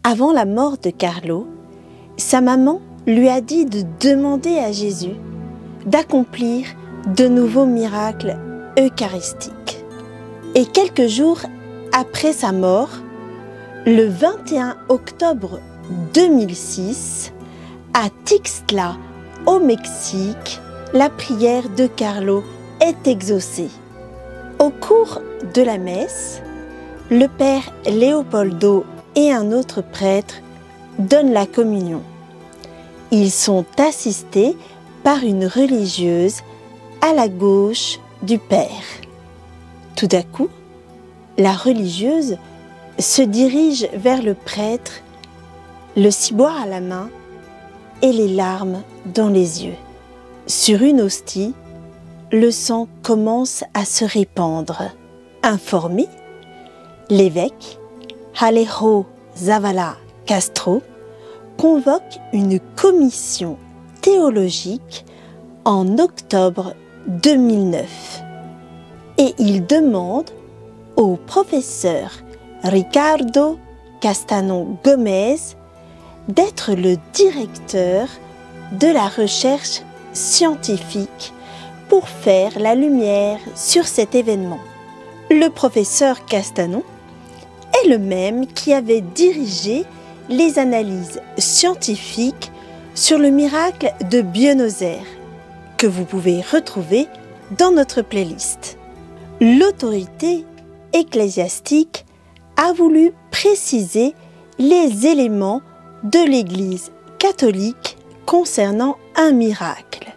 Avant la mort de Carlo, sa maman lui a dit de demander à Jésus d'accomplir de nouveaux miracles eucharistiques. Et quelques jours après sa mort, le 21 octobre 2006, à Tixtla, au Mexique, la prière de Carlo est exaucée. Au cours de la messe, le père Leopoldo et un autre prêtre donnent la communion. Ils sont assistés par une religieuse à la gauche du père. Tout à coup, la religieuse se dirige vers le prêtre, le ciboire à la main et les larmes dans les yeux. Sur une hostie, le sang commence à se répandre. Informé, l'évêque Alejo Zavala Castro convoque une commission théologique en octobre 2009 et il demande au professeur Ricardo Castanon Gomez d'être le directeur de la recherche scientifique pour faire la lumière sur cet événement. Le professeur Castanon est le même qui avait dirigé les analyses scientifiques sur le miracle de Buenos Aires, que vous pouvez retrouver dans notre playlist. L'autorité ecclésiastique a voulu préciser les éléments de l'Église catholique concernant un miracle.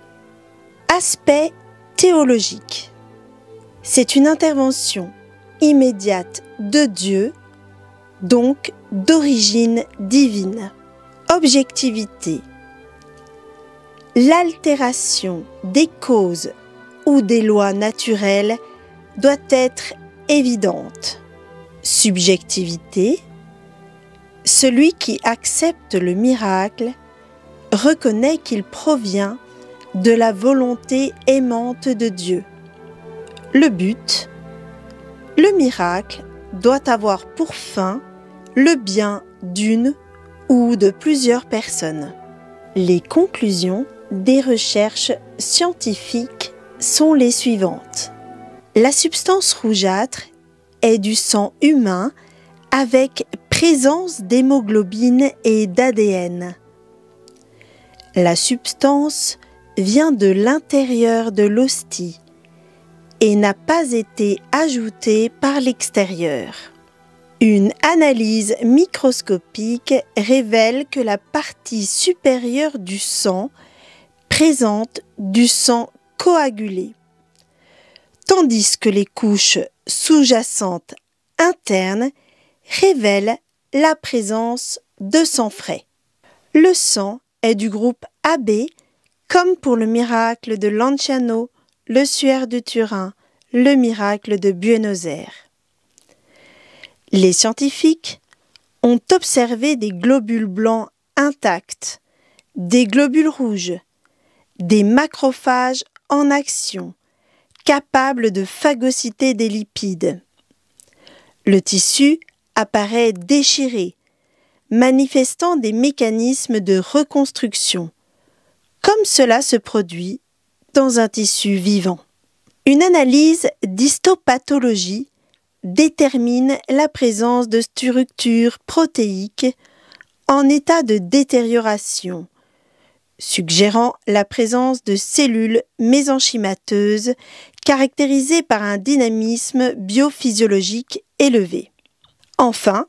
Aspect théologique. C'est une intervention immédiate de Dieu, donc d'origine divine. Objectivité. L'altération des causes ou des lois naturelles doit être évidente. Subjectivité. Celui qui accepte le miracle reconnaît qu'il provient de la volonté aimante de Dieu. Le but. Le miracle doit avoir pour fin le bien d'une ou de plusieurs personnes. Les conclusions des recherches scientifiques sont les suivantes. La substance rougeâtre est du sang humain avec présence d'hémoglobine et d'ADN. La substance vient de l'intérieur de l'hostie et n'a pas été ajoutée par l'extérieur. Une analyse microscopique révèle que la partie supérieure du sang présente du sang coagulé, tandis que les couches sous-jacentes internes révèlent la présence de sang frais. Le sang est du groupe AB, comme pour le miracle de Lanciano, le suaire de Turin, le miracle de Buenos Aires. Les scientifiques ont observé des globules blancs intacts, des globules rouges, des macrophages en action, capables de phagocyter des lipides. Le tissu apparaît déchiré, manifestant des mécanismes de reconstruction, comme cela se produit dans un tissu vivant. Une analyse d'histopathologie détermine la présence de structures protéiques en état de détérioration, suggérant la présence de cellules mésenchymateuses caractérisées par un dynamisme biophysiologique élevé. Enfin,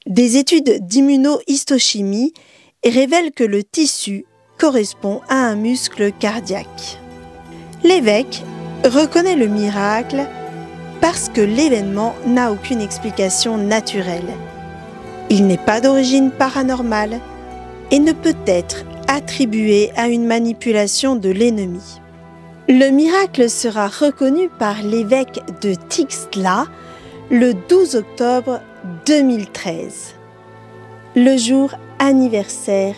des études d'immunohistochimie révèlent que le tissu correspond à un muscle cardiaque. L'évêque reconnaît le miracle parce que l'événement n'a aucune explication naturelle. Il n'est pas d'origine paranormale et ne peut être attribué à une manipulation de l'ennemi. Le miracle sera reconnu par l'évêque de Tixtla le 12 octobre 2013, le jour anniversaire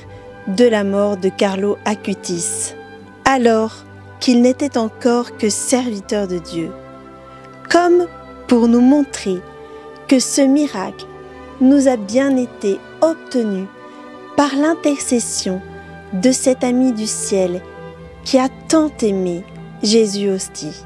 de la mort de Carlo Acutis, alors qu'il n'était encore que serviteur de Dieu, comme pour nous montrer que ce miracle nous a bien été obtenue par l'intercession de cet ami du ciel qui a tant aimé Jésus Hostie.